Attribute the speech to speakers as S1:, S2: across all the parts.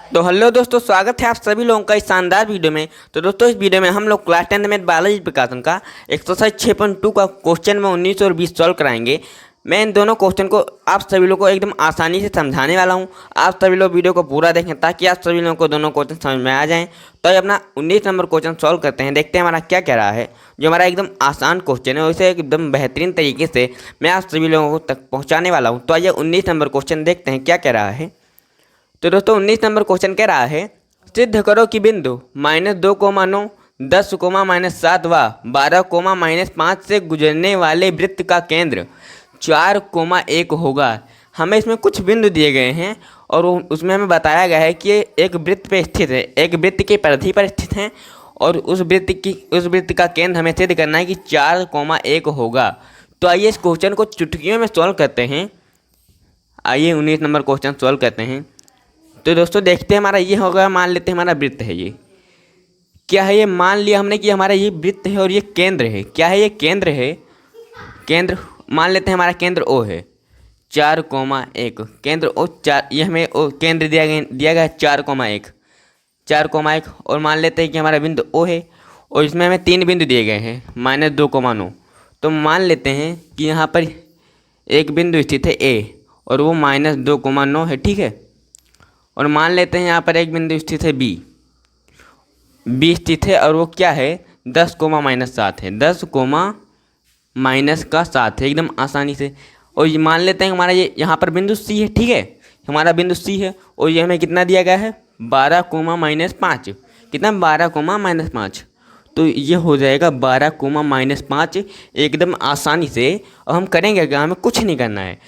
S1: तो हेलो दोस्तों, स्वागत है आप सभी लोगों का इस शानदार वीडियो में। तो दोस्तों, इस वीडियो में हम लोग क्लास 10 में बायोलॉजी प्रकाशन का एक्सरसाइज 6.2 का क्वेश्चन में 19 और 20 सॉल्व कराएंगे। मैं इन दोनों क्वेश्चन को आप सभी लोगों को एकदम आसानी से समझाने वाला हूं। आप सभी लोग वीडियो को पूरा देखें ताकि आप सभी लोगों को दोनों क्वेश्चन समझ में आ जाएं। तो अपना 19 नंबर क्वेश्चन सॉल्व करते हैं, देखते हैं हमारा क्या कह रहा है। जो हमारा एकदम आसान क्वेश्चन है उसे एकदम बेहतरीन तरीके से मैं आप सभी लोगों तक पहुँचाने वाला हूँ। तो आइए 19 नंबर क्वेश्चन देखते हैं क्या कह रहा है। तो दोस्तों 19 नंबर क्वेश्चन कह रहा है, सिद्ध करो कि बिंदु -2,9, 10, -7 व 12, -5 से गुजरने वाले वृत्त का केंद्र 4,1 होगा। हमें इसमें कुछ बिंदु दिए गए हैं और उसमें हमें बताया गया है कि ये एक वृत्त पे स्थित है, एक वृत्त की परिधि पर स्थित है और उस वृत्त का केंद्र हमें सिद्ध करना है कि 4,1 होगा। तो आइए इस क्वेश्चन को चुटकियों में सॉल्व करते हैं। आइए 19 नंबर क्वेश्चन सॉल्व करते हैं। तो दोस्तों देखते हैं, हमारा ये होगा, मान लेते हैं हमारा वृत्त है, ये क्या है, ये मान लिया हमने कि हमारा ये वृत्त है और ये केंद्र है। क्या है, ये केंद्र है। केंद्र मान लेते हैं हमारा केंद्र O है, 4,1 केंद्र O 4, ये हमें केंद्र दिया गया है 4,1 और मान लेते हैं कि हमारा बिंदु O है और इसमें हमें 3 बिंदु दिए गए हैं -2,9। तो मान लेते हैं कि यहाँ पर एक बिंदु स्थित है A और वो -2,9 है, ठीक है। और मान लेते हैं यहाँ पर एक बिंदु स्थित है बी स्थित है और वो क्या है 10,-7 है, 10,-7 है, एकदम आसानी से। और ये मान लेते हैं हमारा ये यहाँ पर बिंदु C है, ठीक है, हमारा बिंदु C है और ये हमें कितना दिया गया है 12,-5, कितना 12,-5। तो ये हो जाएगा 12,-5 एकदम आसानी से। और हम करेंगे क्या, हमें कुछ नहीं करना है,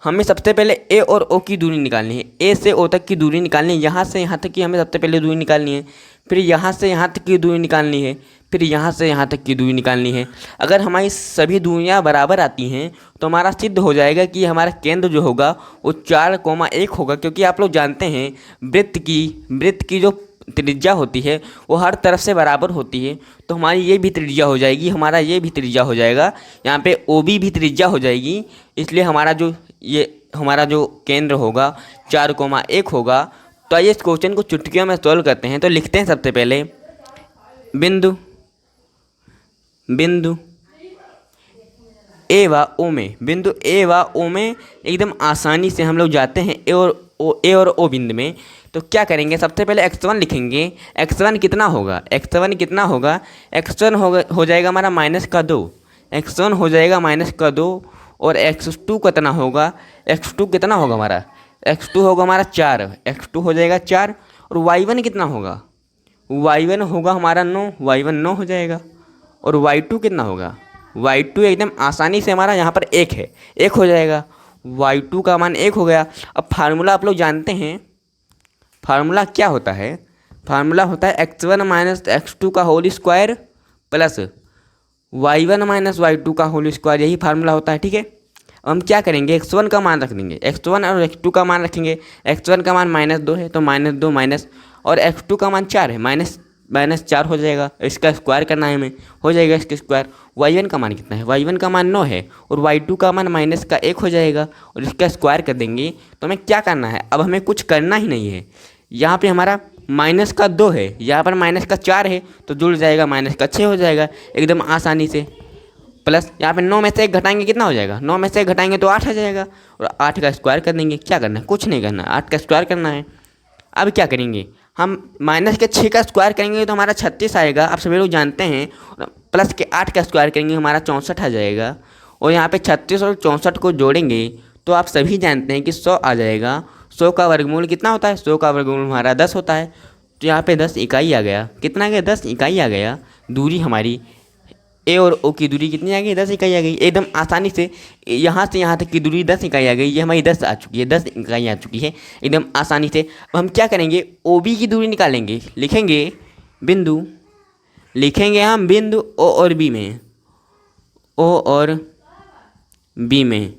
S1: हमें सबसे पहले ए और ओ की दूरी निकालनी है। ए से ओ तक की दूरी निकालनी है, यहाँ से यहाँ तक की हमें सबसे पहले दूरी निकालनी है, फिर यहाँ से यहाँ तक की दूरी निकालनी है, फिर यहाँ से यहाँ तक की दूरी निकालनी है। अगर हमारी सभी दूरियाँ बराबर आती हैं तो हमारा सिद्ध हो जाएगा कि हमारा केंद्र जो होगा वो 4,1 होगा। क्योंकि आप लोग जानते हैं वृत्त की जो त्रिज्या होती है वो हर तरफ से बराबर होती है। तो हमारी ये भी त्रिज्या हो जाएगी, हमारा ये भी त्रिज्या हो जाएगा, यहाँ पे OB भी त्रिज्या हो जाएगी। इसलिए हमारा जो केंद्र होगा 4,1 होगा। तो आइए इस क्वेश्चन को चुटकियों में सॉल्व करते हैं। तो लिखते हैं सबसे पहले बिंदु ए व ओ में, बिंदु ए व ओ में एकदम आसानी से हम लोग जाते हैं ए और ओ बिंदु में। तो क्या करेंगे, सबसे पहले x1 लिखेंगे। x1 कितना होगा, x1 हो जाएगा हमारा -2, x1 हो जाएगा -2 और x2 कितना होगा, x2 कितना होगा हमारा, x2 होगा हमारा 4, x2 हो जाएगा 4। और y1 कितना होगा, y1 होगा हमारा 9, y1 9 हो जाएगा। और y2 कितना होगा, y2 एकदम आसानी से हमारा यहाँ पर 1 है, 1 हो जाएगा, y2 का मान 1 हो गया। अब फार्मूला आप लोग जानते हैं, फार्मूला क्या होता है, फार्मूला होता है x1 - x2 का whole square plus y1 - y2 का होल स्क्वायर, यही फार्मूला होता है, ठीक है। हम क्या करेंगे, x1 का मान रख देंगे, x1 और x2 का मान रखेंगे। x1 का मान -2 है तो -2 माइनस, और x2 का मान 4 है, -4 हो जाएगा। इसका स्क्वायर करना है हमें, हो जाएगा इसका स्क्वायर। y1 का मान कितना है, y1 का मान 9 है और y2 का मान -1 हो जाएगा और इसका स्क्वायर कर देंगे। तो हमें क्या करना है, अब हमें कुछ करना ही नहीं है। यहाँ पे हमारा -2 है, यहाँ पर -4 है तो जुड़ जाएगा, -6 हो जाएगा एकदम आसानी से। प्लस यहाँ पे 9 में से 1 घटाएंगे, कितना हो जाएगा, 9 में से 1 घटाएंगे तो 8 आ जाएगा और 8 का स्क्वायर कर देंगे। क्या करना है, कुछ नहीं करना, 8 का स्क्वायर करना है। अब क्या करेंगे, हम -6 का स्क्वायर करेंगे तो हमारा 36 आएगा, आप सभी लोग जानते हैं। प्लस के 8 का स्क्वायर करेंगे हमारा 64 आ जाएगा। और यहाँ पे 36 और 64 को जोड़ेंगे तो आप सभी जानते हैं कि 100 आ जाएगा। 100 का वर्गमूल कितना होता है, 100 का वर्गमूल हमारा 10 होता है। तो यहाँ पे 10 इकाई आ गया, कितना आ गया, 10 इकाई आ गया। दूरी हमारी ए और ओ की दूरी कितनी आ गई, 10 इकाई आ गई एकदम आसानी से। यहाँ से यहाँ तक की दूरी 10 इकाई आ गई, ये हमारी 10 आ चुकी है, 10 इकाई आ चुकी है एकदम आसानी से। अब हम क्या करेंगे, OB की दूरी निकालेंगे। लिखेंगे हम बिंदु O और B में,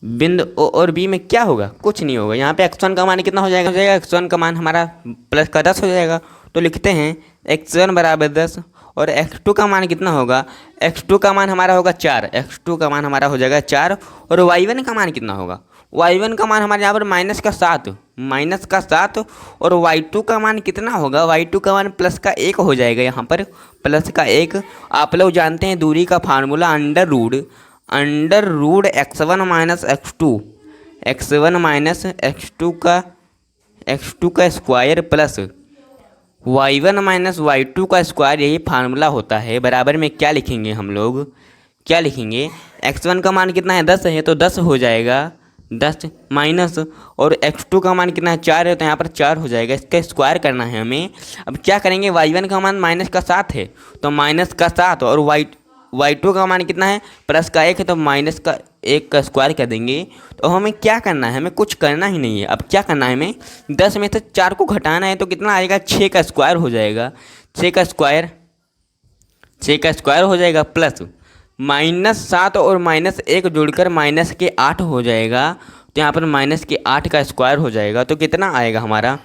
S1: बिंदु O और B में क्या होगा, कुछ नहीं होगा। यहाँ पे x1 का मान कितना हो जाएगा, x1 का मान हमारा प्लस का 10 हो जाएगा। तो लिखते हैं x1 बराबर 10 और x2 का मान कितना होगा, x2 का मान हमारा होगा 4, x2 का मान हमारा हो जाएगा 4। और y1 का मान कितना होगा, y1 का मान हमारे यहाँ पर -7 और y2 का मान कितना होगा, y2 का मान +1 हो जाएगा, यहाँ पर +1। आप लोग जानते हैं दूरी का फार्मूला अंडर रूड x1 का स्क्वायर प्लस y1 - y2 का स्क्वायर, यही फार्मूला होता है। बराबर में क्या लिखेंगे हम लोग, क्या लिखेंगे, x1 का मान कितना है 10 है तो 10 हो जाएगा 10 माइनस, और x2 का मान कितना है 4 है तो यहाँ पर 4 हो जाएगा। इसका स्क्वायर करना है हमें। अब क्या करेंगे, y1 का मान -7 है तो -7, और y2 का मान कितना है +1 है तो -1 का स्क्वायर कर देंगे। तो हमें क्या करना है, हमें कुछ करना ही नहीं है। अब क्या करना है, हमें 10 में से 4 को घटाना है तो कितना आएगा, 6 का स्क्वायर हो जाएगा। 6 का स्क्वायर हो जाएगा प्लस -7 और -1 जोड़कर -8 हो जाएगा। तो यहाँ पर -8 का स्क्वायर हो जाएगा। तो कितना आएगा हमारा, आ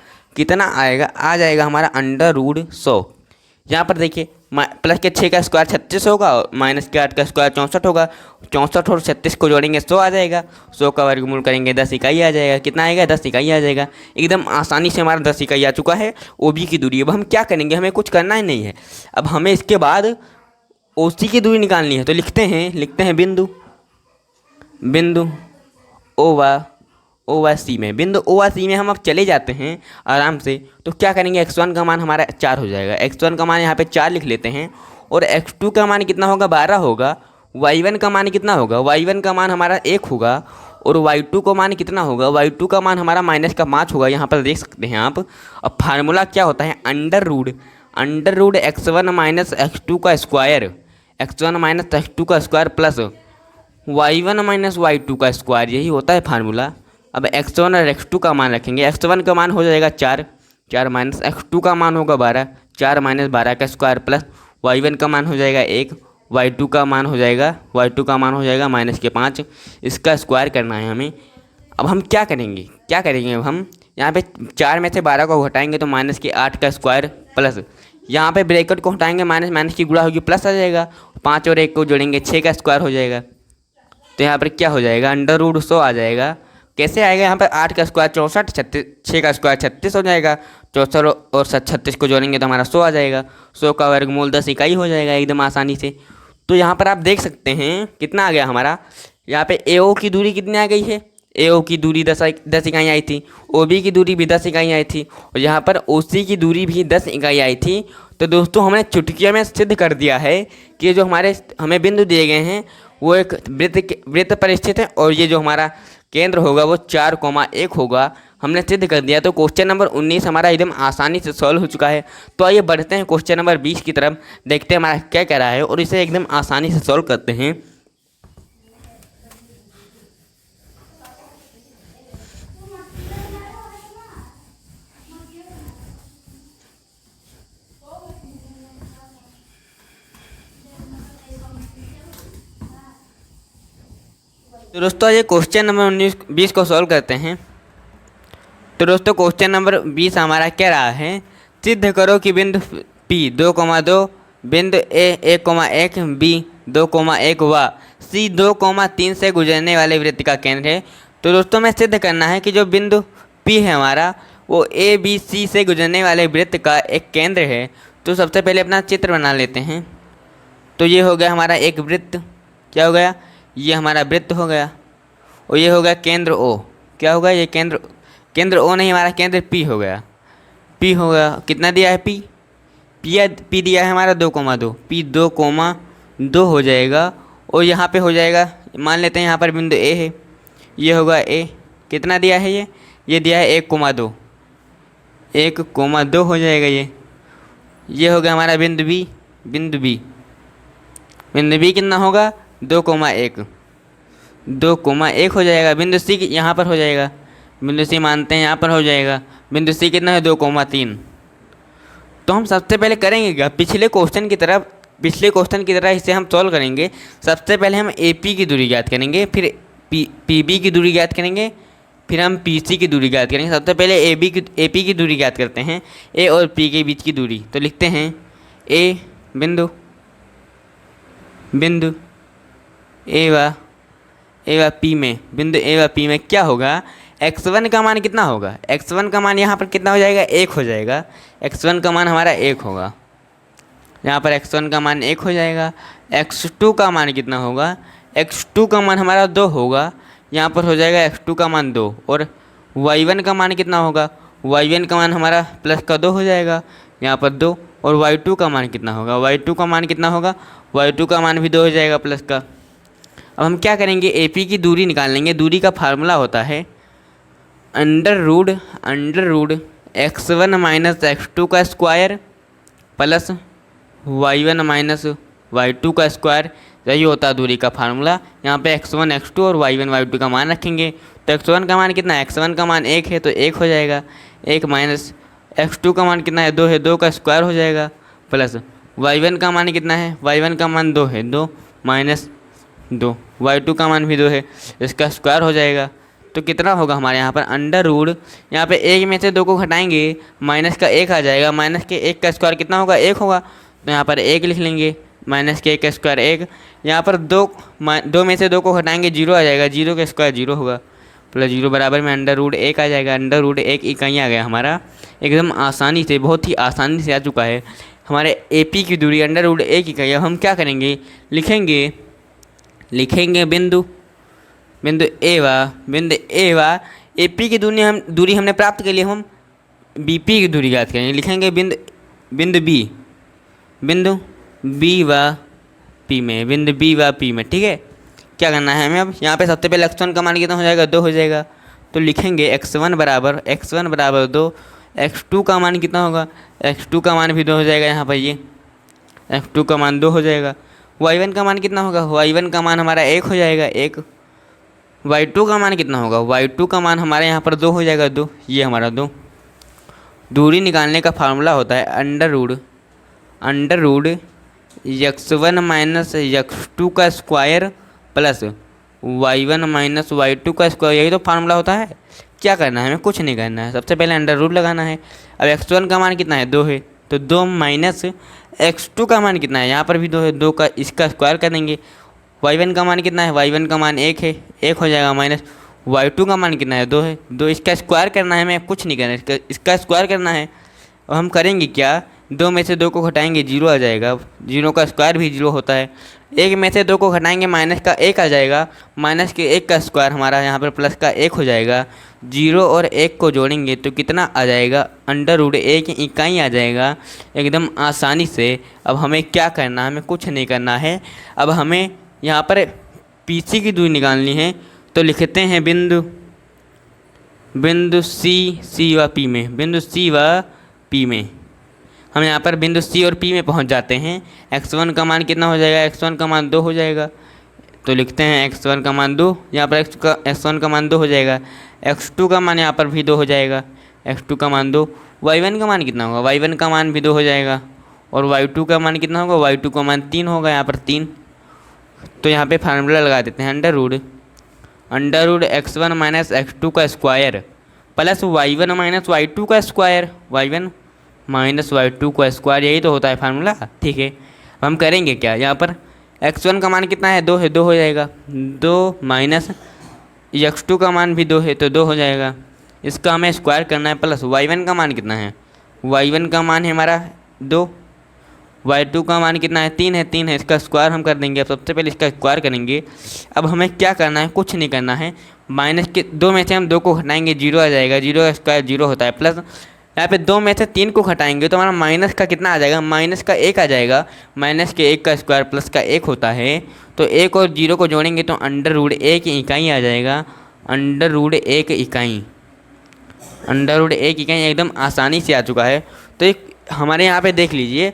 S1: जाएगा हमारा √100। यहाँ पर देखिए प्लस के 6 का स्क्वायर 36 होगा और -8 का स्क्वायर 64 होगा। 64 और 36 को जोड़ेंगे 100 आ जाएगा। 100 का वर्गमूल करेंगे 10 इकाई आ जाएगा। कितना आएगा, 10 इकाई आ जाएगा। एकदम आसानी से हमारा 10 इकाई आ चुका है OB की दूरी। अब हम क्या करेंगे, हमें कुछ करना ही नहीं है। अब हमें इसके बाद OC की दूरी निकालनी है। तो लिखते हैं बिंदु ओ व सी में, बिंदु ओ व सी में हम अब चले जाते हैं आराम से। तो क्या करेंगे, x1 का मान हमारा 4 हो जाएगा। x1 का मान यहाँ पे 4 लिख लेते हैं, और x2 का मान कितना होगा, 12 होगा। y1 का मान कितना होगा, y1 का मान हमारा 1 होगा, और y2 का मान कितना होगा, y2 का मान हमारा -5 होगा। यहाँ पर देख सकते हैं आप। अब फार्मूला क्या होता है, अंडर रूड x1 - x2 का स्क्वायर, प्लस y1 - y2 का स्क्वायर, यही होता है फार्मूला। अब x1 और x2 का मान रखेंगे। x1 का मान हो जाएगा 4 माइनस x2 का मान होगा 12, 4 - 12 का स्क्वायर, प्लस y1 का मान हो जाएगा 1, y2 का मान हो जाएगा -5। इसका स्क्वायर करना है हमें। अब हम क्या करेंगे, अब हम यहाँ पे 4 में से 12 को घटाएंगे तो -8 का स्क्वायर, प्लस यहाँ पे ब्रैकेट को हटाएंगे, माइनस की गुणा होगी, प्लस आ जाएगा। 5 और 1 को जोड़ेंगे 6 का स्क्वायर हो जाएगा। तो यहाँ पर क्या हो जाएगा, √100 आ जाएगा। कैसे आएगा, यहाँ पर 8 का स्क्वायर 64, 6 का स्क्वायर 36 हो जाएगा। 64 और 36 को जोड़ेंगे तो हमारा 100 आ जाएगा। 100 का वर्गमूल 10 इकाई हो जाएगा एकदम आसानी से। तो यहाँ पर आप देख सकते हैं कितना आ गया हमारा। यहाँ पे AO की दूरी कितनी आ गई है, AO की दूरी 10 इकाई आई थी, OB की दूरी भी 10 इकाई आई थी, और यहाँ पर OC की दूरी भी 10 इकाई आई थी। तो दोस्तों हमने चुटकियों में सिद्ध कर दिया है कि जो हमें बिंदु दिए गए हैं वो एक वृत्त पर स्थित है, और ये जो हमारा केंद्र होगा वो 4,1 होगा। हमने सिद्ध कर दिया। तो क्वेश्चन नंबर 19 हमारा एकदम आसानी से सॉल्व हो चुका है। तो आइए बढ़ते हैं क्वेश्चन नंबर 20 की तरफ, देखते हैं हमारा क्या कह रहा है और इसे एकदम आसानी से सॉल्व करते हैं। तो दोस्तों ये क्वेश्चन नंबर 20 को सॉल्व करते हैं। तो दोस्तों क्वेश्चन नंबर 20 हमारा कह रहा है, सिद्ध करो कि बिंदु P 2,2, बिंदु A 1,1, B 2,1 व C 2,3 से गुजरने वाले वृत्त का केंद्र है। तो दोस्तों हमें सिद्ध करना है कि जो बिंदु P है हमारा वो ABC से गुजरने वाले वृत्त का एक केंद्र है। तो सबसे पहले अपना चित्र बना लेते हैं। तो ये हो गया हमारा एक वृत्त, क्या हो गया, ये हमारा वृत्त हो गया, और ये हो गया केंद्र O। क्या होगा, ये केंद्र O नहीं, हमारा केंद्र P हो गया। कितना दिया है P दिया है हमारा 2,2, P 2,2 हो जाएगा। और यहाँ पे हो जाएगा, मान लेते हैं यहाँ पर बिंदु A है, ये होगा A। कितना दिया है ये दिया है 1,2, 1,2 हो जाएगा। ये हो गया हमारा बिंदु B कितना होगा 2,1 हो जाएगा। बिंदु C यहाँ पर हो जाएगा, बिंदु C मानते हैं यहाँ पर हो जाएगा। बिंदु C कितना है 2,3। तो हम सबसे पहले करेंगे क्या, पिछले क्वेश्चन की तरह इसे हम सॉल्व करेंगे। सबसे पहले हम AP की दूरी ज्ञात करेंगे, फिर PB की दूरी ज्ञात करेंगे, फिर हम PC की दूरी ज्ञात करेंगे। सबसे पहले AP की दूरी ज्ञात करते हैं, A और P के बीच की दूरी। तो लिखते हैं A बिंदु A व ए व पी में, बिंदु ए व पी में क्या होगा, x1 का मान कितना होगा, x1 का मान यहाँ पर कितना हो जाएगा, 1 हो जाएगा। x1 का मान हमारा 1 होगा, यहाँ पर x1 का मान 1 हो जाएगा। x2 का मान कितना होगा, x2 का मान हमारा 2 होगा, यहाँ पर हो जाएगा x2 का मान 2। और y1 का मान कितना होगा, y1 का मान हमारा प्लस का 2 हो जाएगा, यहाँ पर 2। और y2 का मान कितना होगा, y2 का मान कितना होगा, y2 का मान भी 2 हो जाएगा प्लस का। अब हम क्या करेंगे, AP की दूरी निकाल लेंगे। दूरी का फार्मूला होता है under root x1 minus x2 का square plus y1 minus y2 का स्क्वायर, यही होता है दूरी का फार्मूला। यहाँ पे x1 x2 और y1 y2 का मान रखेंगे। तो x1 का मान कितना है, x1 का मान 1 है तो 1 हो जाएगा, 1 माइनस x2 का मान कितना है, 2 है, 2 का स्क्वायर हो जाएगा प्लस y1 का मान कितना है, y1 का मान 2 है, 2 माइनस 2, y2 का मान भी 2 है, इसका स्क्वायर हो जाएगा। तो कितना होगा हमारे यहाँ पर अंडर रूड, यहाँ पे 1 में से 2 को घटाएंगे, माइनस का 1 आ जाएगा, माइनस के 1 का स्क्वायर कितना होगा, 1 होगा। तो यहाँ पर 1 लिख लेंगे, माइनस के 1 का स्क्वायर 1। यहाँ पर 2 में से 2 को घटाएंगे, 0 आ जाएगा, 0 का स्क्वायर 0 होगा प्लस 0 बराबर में अंडर रूड 1 आ जाएगा। अंडर रूड 1 इकाई आ गया हमारा, एकदम आसानी से, बहुत ही आसानी से आ चुका है हमारे AP की दूरी अंडर रूड 1 इकाई। अब हम क्या करेंगे, लिखेंगे बिंदु ए वा AP की दूरी हमने प्राप्त कर ली, हम BP की दूरी याद करेंगे। लिखेंगे बिंदु B व P में, बिंदु B व P में, ठीक है। क्या करना है हमें, अब यहाँ पे सबसे पहले x1 का मान कितना हो जाएगा, 2 हो जाएगा। तो लिखेंगे x1 बराबर 2, x2 का मान कितना होगा, x2 का मान भी 2 हो जाएगा, यहाँ पर ये x2 का मान 2 हो जाएगा। y1 का मान कितना होगा, y1 का मान हमारा 1 हो जाएगा, 1। y2 का मान कितना होगा, y2 का मान हमारे यहाँ पर 2 हो जाएगा, 2, ये हमारा 2। दूरी निकालने का फार्मूला होता है under root x1 minus x2 का square plus y1 minus y2 का स्क्वायर, यही तो फार्मूला होता है। क्या करना है हमें, कुछ नहीं करना है, सबसे पहले अंडर रूट लगाना है। अब x1 का मान कितना है, 2 है, तो 2 माइनस x2 का मान कितना है, यहाँ पर भी 2 है, 2 का इसका स्क्वायर करेंगे। y1 का मान कितना है, y1 का मान 1 है, 1 हो जाएगा, माइनस y2 का मान कितना है, 2 है, 2 इसका स्क्वायर करना है, हमें कुछ नहीं करना है, इसका स्क्वायर करना है। और हम करेंगे क्या, 2 में से 2 को घटाएंगे, 0 आ जाएगा, 0 का स्क्वायर भी 0 होता है। 1 में से 2 को घटाएंगे, माइनस का 1 आ जाएगा, माइनस के 1 का स्क्वायर हमारा यहाँ पर प्लस का 1 हो जाएगा। 0 और 1 को जोड़ेंगे तो कितना आ जाएगा, अंडर रूट 1 इकाई आ जाएगा, एकदम आसानी से। अब हमें क्या करना है, हमें कुछ नहीं करना है। अब हमें यहाँ पर PC की दूरी निकालनी है, तो लिखते हैं बिंदु C व P में, बिंदु C व P में। हम यहाँ पर बिंदु C और P में पहुँच जाते हैं। x1 का मान कितना हो जाएगा, x1 का मान 2 हो जाएगा, तो लिखते हैं x1 का मान 2, यहाँ पर x1 का मान 2 हो जाएगा, x2 का मान यहाँ पर भी 2 हो जाएगा, x2 का मान 2। y1 का मान कितना होगा, y1 का मान भी 2 हो जाएगा, और y2 का मान कितना होगा, y2 का मान 3 होगा, यहाँ पर 3। तो यहाँ पे फार्मूला लगा देते हैं under root x1 minus x2 का square plus y1 minus y2 का स्क्वायर, y1 माइनस y2 का स्क्वायर, यही तो होता है फार्मूला, ठीक है। हम करेंगे क्या, यहाँ पर x1 का मान कितना है, 2 है, 2 हो जाएगा, 2 माइनस x2 का मान भी 2 है तो 2 हो जाएगा, इसका हमें स्क्वायर करना है। प्लस y1 का मान कितना है, y1 का मान है हमारा 2, y2 का मान कितना है, 3 है, 3 है, इसका स्क्वायर हम कर देंगे। अब सबसे पहले इसका स्क्वायर करेंगे। अब हमें क्या करना है, कुछ नहीं करना है, माइनस के 2 में से हम 2 को घटाएंगे, 0 आ जाएगा, 0 का स्क्वायर 0 होता है, प्लस यहाँ पे 2 में से 3 को घटाएंगे तो हमारा माइनस का कितना आ जाएगा, माइनस का 1 आ जाएगा, माइनस के 1 का स्क्वायर प्लस का 1 होता है, तो 1 और 0 को जोड़ेंगे तो अंडर रूट 1 इकाई आ जाएगा, अंडर रूट 1 इकाई, अंडर रूट 1 इकाई एकदम आसानी से आ चुका है। तो एक हमारे यहाँ पे देख लीजिए,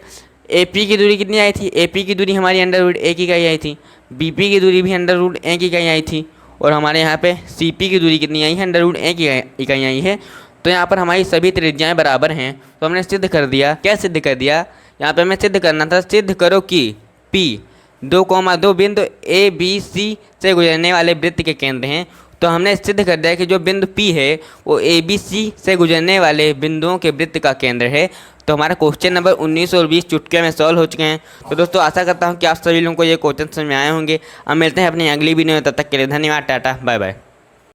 S1: AP की दूरी कितनी आई थी, AP की दूरी हमारी अंडर रूट 1 इकाई आई थी, BP की दूरी भी अंडर रूट 1 इकाई आई थी, और हमारे यहाँ पे CP की दूरी कितनी आई है, अंडर रूट 1 इकाई आई है। तो यहाँ पर हमारी सभी त्रिज्याएं बराबर हैं, तो हमने सिद्ध कर दिया। क्या सिद्ध कर दिया, यहाँ पे हमें सिद्ध करना था, सिद्ध करो कि P 2,2 बिंदु A B C से गुजरने वाले वृत्त के केंद्र हैं। तो हमने सिद्ध कर दिया कि जो बिंदु P है वो ABC से गुजरने वाले बिंदुओं के वृत्त का केंद्र है। तो हमारा क्वेश्चन नंबर 19 और 20 चुटकियों में सॉल्व हो चुके हैं। तो दोस्तों आशा करता हूँ कि आप सभी लोगों को ये क्वेश्चन समझ में आए होंगे। अब मिलते हैं अपनी अगली वीडियो में, तब तक के लिए धन्यवाद, टाटा बाय बाय।